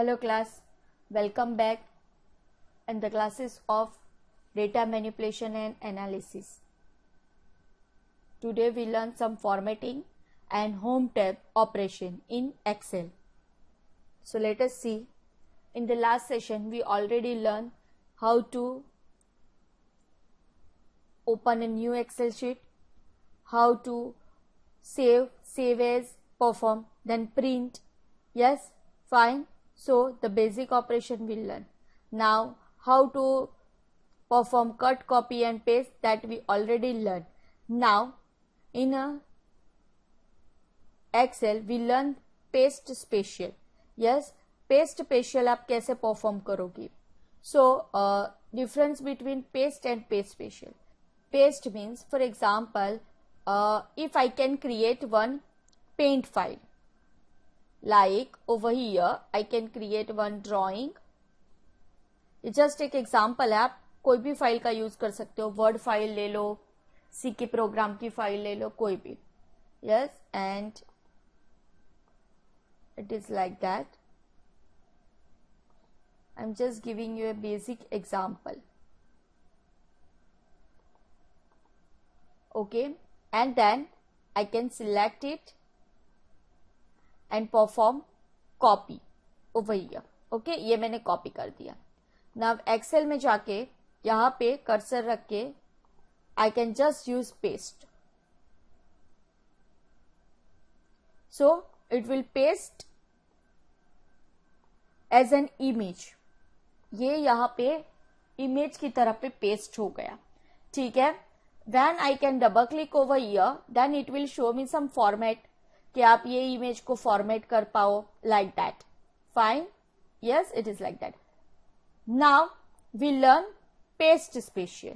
Hello class, welcome back in the classes of data manipulation and analysis. Today we learn some formatting and home tab operation in Excel. So let us see. In the last session we already learned how to open a new Excel sheet, how to save as, perform, then print. Yes, fine. So the basic operation we'll learn. Now how to perform cut, copy and paste, that we already learned. Now in a Excel we learn paste special. Yes, paste special आप कैसे perform करोगी? So difference between paste and paste special. Paste means, for example, if I can create one paint file, like over here I can create one drawing. ये just एक example है, आप कोई भी file का यूज कर सकते हो, वर्ड फाइल ले लो, सी के प्रोग्राम की फाइल ले लो, कोई भी. Yes, and it is like that. I'm just giving you a basic example. Okay, and then I can select it and perform copy over here. Okay, ये मैंने कॉपी कर दिया. Now Excel में जाके यहाँ पे कर्सर रख के I can just use paste. So it will paste as an image. ये यहाँ पे image की तरह पे paste हो गया. ठीक है. When I can double click over here, then it will show me some format कि आप ये image को format कर पाओ, like that. Fine. Yes, it is like that. Now we learn paste special.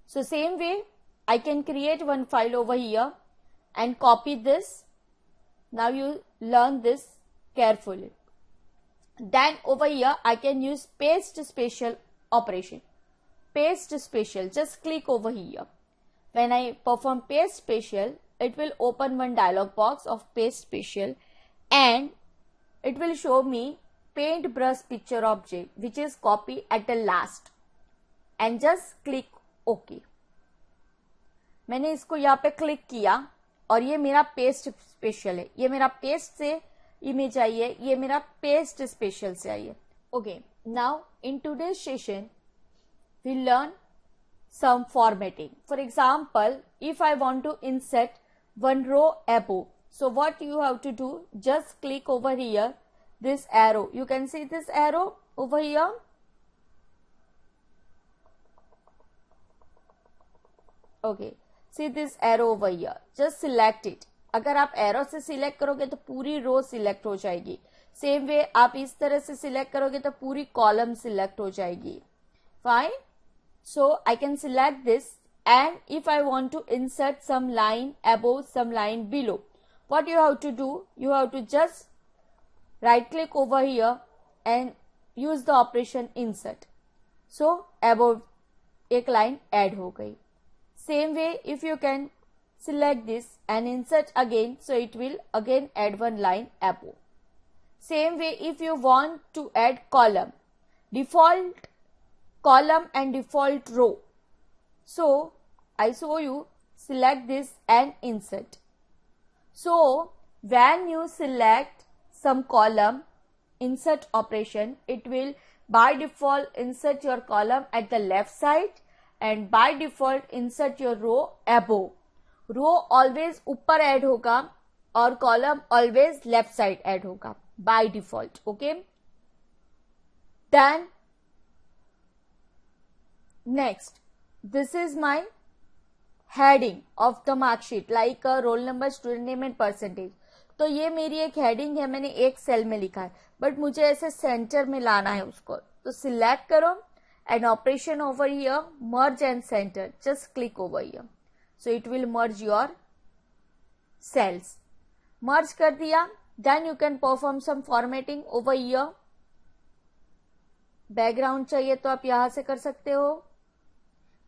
So same way I can create one file over here and copy this. Now you learn this carefully. Then over here I can use paste special operation. Paste special, just click over here. When I perform paste special, it will open one dialog box of paste special and it will show me paintbrush picture object which is copy at the last, and just click OK. मैंने इसको यहाँ पे click किया और ये मेरा paste special है. ये मेरा पेस्ट से इमेज आई है, ये मेरा पेस्ट स्पेशल से आई है. Okay, now in today's session we learn some formatting. For example, if I want to insert one row above, so what you have to do, just click over here, this arrow. You can see this arrow over here. Okay, see this arrow over here. Just select it. अगर आप arrow से select करोगे तो पूरी row select हो जाएगी. Same way आप इस तरह से select करोगे तो पूरी column select हो जाएगी. Fine. So I can select this, and if I want to insert some line above, some line below, what you have to do, you have to just right click over here and use the operation insert. So above एक line add हो गई. Same way if you can select this and insert again, so it will again add one line above. Same way if you want to add column, default column and default row. So I show you, select this and insert. So when you select some column, insert operation, it will by default insert your column at the left side and by default insert your row above. Row always ऊपर add होगा और column always left side add होगा by default. Okay. Then next, this is my heading of the mark sheet, like a roll number, student name and percentage. तो ये मेरी एक heading है, मैंने एक सेल में लिखा है, बट मुझे ऐसे सेंटर में लाना है उसको. तो सिलेक्ट करो and operation over here, merge and center, just click over here. So it will merge your cells. Merge कर दिया. Then you can perform some formatting over here. Background चाहिए तो आप यहाँ से कर सकते हो.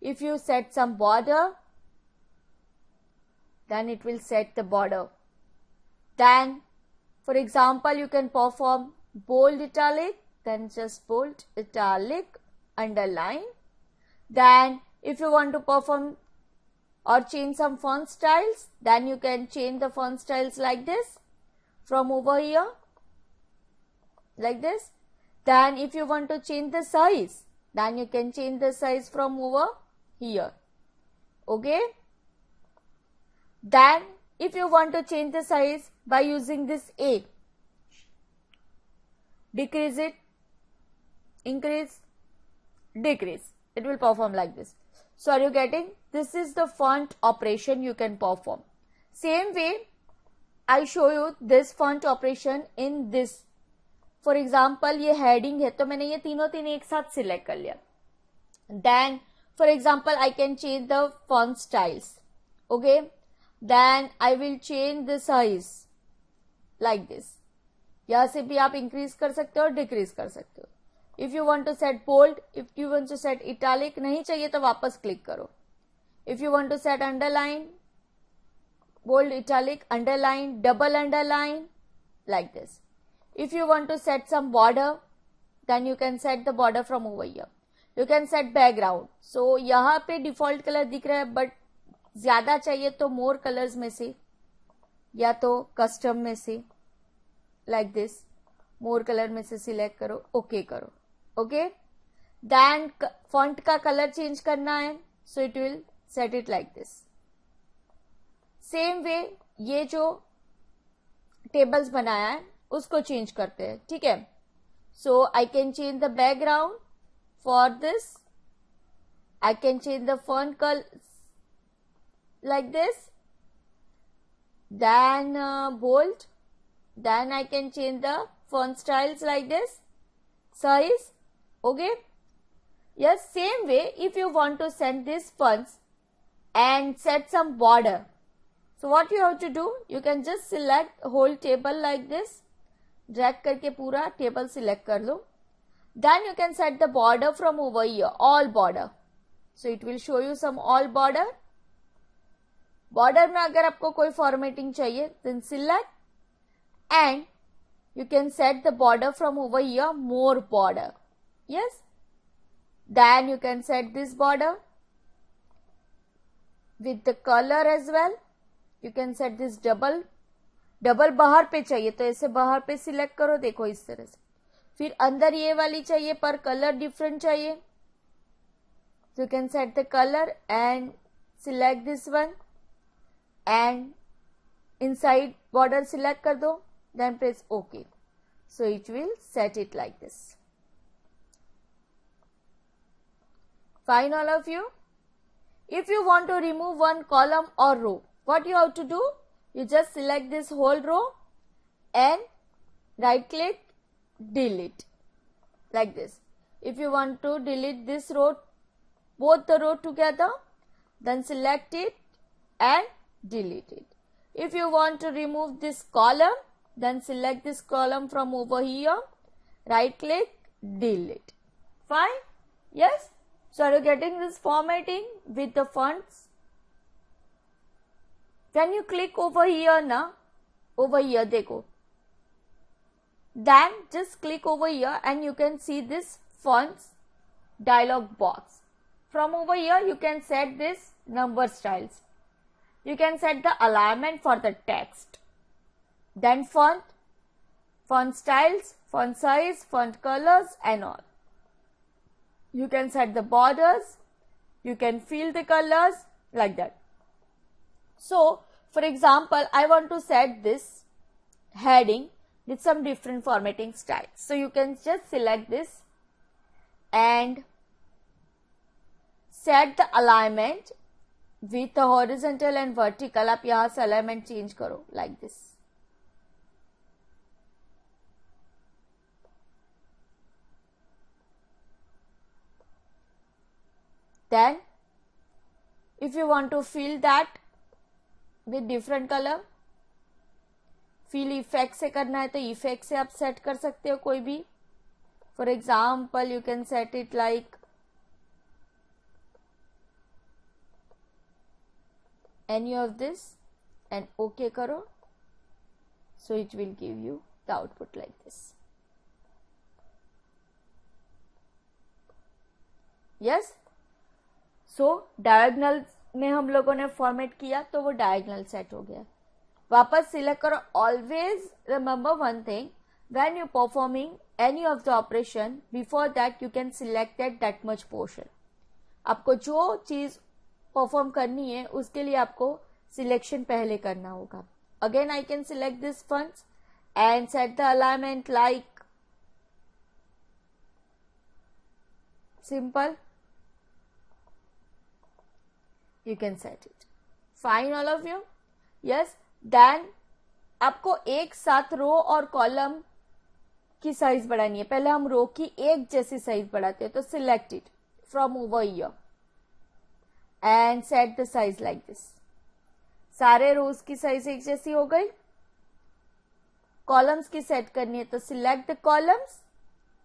If you set some border, then it will set the border. Then, for example, you can perform bold italic, then just bold italic, underline. Then if you want to perform or change some font styles, then you can change the font styles like this from over here, like this. Then if you want to change the size, then you can change the size from over here. Okay. Then if you want to change the size by using this A, decrease it, increase, decrease, it will perform like this. So are you getting? This is the font operation you can perform. Same way I show you this font operation in this. For example, ये heading है तो मैंने ये तीनों एक साथ select कर लिया. Then for example I can change the font styles. Okay. Then I will change the size like this. यहाँ से भी आप increase कर सकते हो और decrease कर सकते हो. If you want to set bold, if you want to set italic, नहीं चाहिए तो वापस click करो. If you want to set underline, bold, italic, underline, double underline, like this. If you want to set some border, then you can set the border from over here. You can set background. So यहाँ पे default color दिख रहा है, but ज़्यादा चाहिए तो more colors में से या तो custom में से like this, more color में से select करो, okay करो. Okay. Then font का color change करना है, so it will set it like this. Same way ये जो tables बनाया है उसको change करते हैं. ठीक है. So I can change the background for this. I can change the font color like this. Then bold. Then I can change the font styles like this. Size. Okay. Yes, same way if you want to set these fonts and set some border. So what you have to do, you can just select whole table like this. Drag करके पूरा table select कर लो. Then you can set the border from over here, all border. So it will show you some all border. Border में अगर आपको कोई formatting चाहिए, then select and you can set the border from over here, more border. Yes. Then you can set this border with the color as well. You can set this double बाहर पे चाहिए तो ऐसे बाहर पे select करो. देखो इस तरह से. फिर अंदर ये वाली चाहिए पर कलर डिफरेंट चाहिए. So you can set the color and select this one and inside border select कर दो. Then press OK. So it will set it like this. Fine, all of you. If you want to remove one column or row, what you have to do? You just select this whole row and right click, delete like this. If you want to delete this row, both the row together, then select it and delete it. If you want to remove this column, then select this column from over here, right click, delete. Fine? Yes? So are you getting this formatting with the fonts? When you click over here na, over here देखो, then just click over here and you can see this fonts dialog box. From over here you can set this number styles. You can set the alignment for the text. Then font styles, font size, font colors and all. You can set the borders. You can fill the colors like that. So, for example, I want to set this heading with some different formatting styles. So, you can just select this and set the alignment with the horizontal and vertical. आप यहाँ से alignment change करो like this. Then, if you want to fill that with different color, fill effect से करना है तो effect से आप set कर सकते हो कोई भी. For example, you can set it like any of this and OK करो. So it will give you the output like this. Yes. So diagonal में हम लोगों ने फॉर्मेट किया तो वो डायगोनल सेट हो गया। वापस सिलेक्ट करो। Always remember one thing, when you performing any of the operation, before that you can select that much portion. आपको जो चीज परफॉर्म करनी है उसके लिए आपको सिलेक्शन पहले करना होगा। Again I can select this funds and set the alignment like simple, you can set it. Fine all of you? Yes. Then आपको एक साथ रो और कॉलम की साइज बढ़ानी है। पहले हम रो की एक जैसी साइज बढ़ाते हैं, तो select it from over here and set the size like this. सारे रोज की साइज एक जैसी हो गई। कॉलम्स की सेट करनी है तो select the columns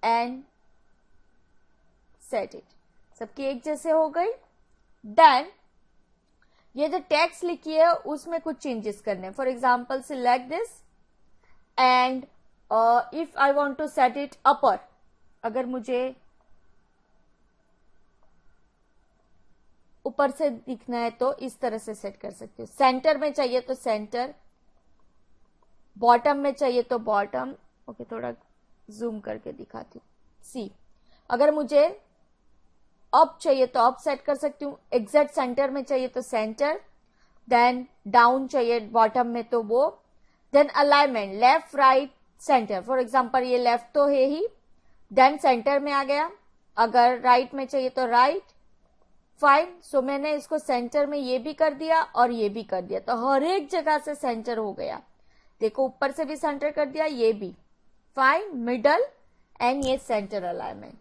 and set it. सबकी एक जैसे हो गई। देन ये जो टेक्स्ट लिखी है उसमें कुछ चेंजेस करने हैं। For example select this and if I want to set it upper, अगर मुझे ऊपर से दिखना है तो इस तरह से सेट कर सकते हो। सेंटर में चाहिए तो सेंटर, बॉटम में चाहिए तो बॉटम। ओके, थोड़ा जूम करके दिखाती हूँ। सी, अगर मुझे अप चाहिए तो अप सेट कर सकती हूँ, एग्जैक्ट सेंटर में चाहिए तो सेंटर, देन डाउन चाहिए बॉटम में तो वो, then alignment left right centre. For example ये लेफ्ट तो है ही, देन सेंटर में आ गया। अगर राइट में चाहिए तो राइट। फाइन। सो मैंने इसको सेंटर में ये भी कर दिया और ये भी कर दिया, तो हर एक जगह से सेंटर हो गया। देखो ऊपर से भी सेंटर कर दिया, ये भी। फाइन। मिडल एंड ये सेंटर अलाइनमेंट।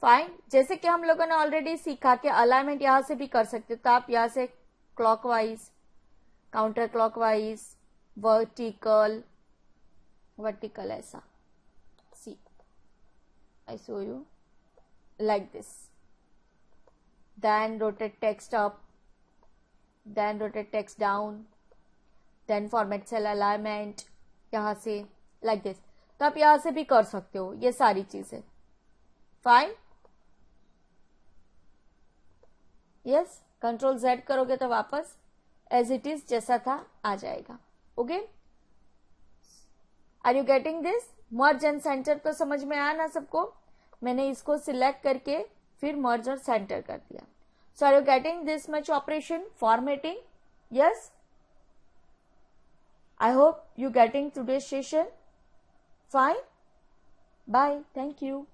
फाइन। जैसे कि हम लोगों ने ऑलरेडी सीखा कि अलाइनमेंट यहां से भी कर सकते हो, तो आप यहां से clockwise, counter clockwise, vertical, vertical ऐसा। See, I show you like this. Then rotate text up, then rotate text down, then format cell alignment यहां से लाइक दिस। तो आप यहां से भी कर सकते हो ये सारी चीजें। फाइन। यस, कंट्रोल Z करोगे तो वापस एज इट इज जैसा था आ जाएगा। Okay, are you getting this? Merge and centre तो समझ में आया ना सबको? मैंने इसको सिलेक्ट करके फिर मर्ज और सेंटर कर दिया। So are you getting this much operation formatting? Yes, I hope you getting today's session. Fine, bye, thank you.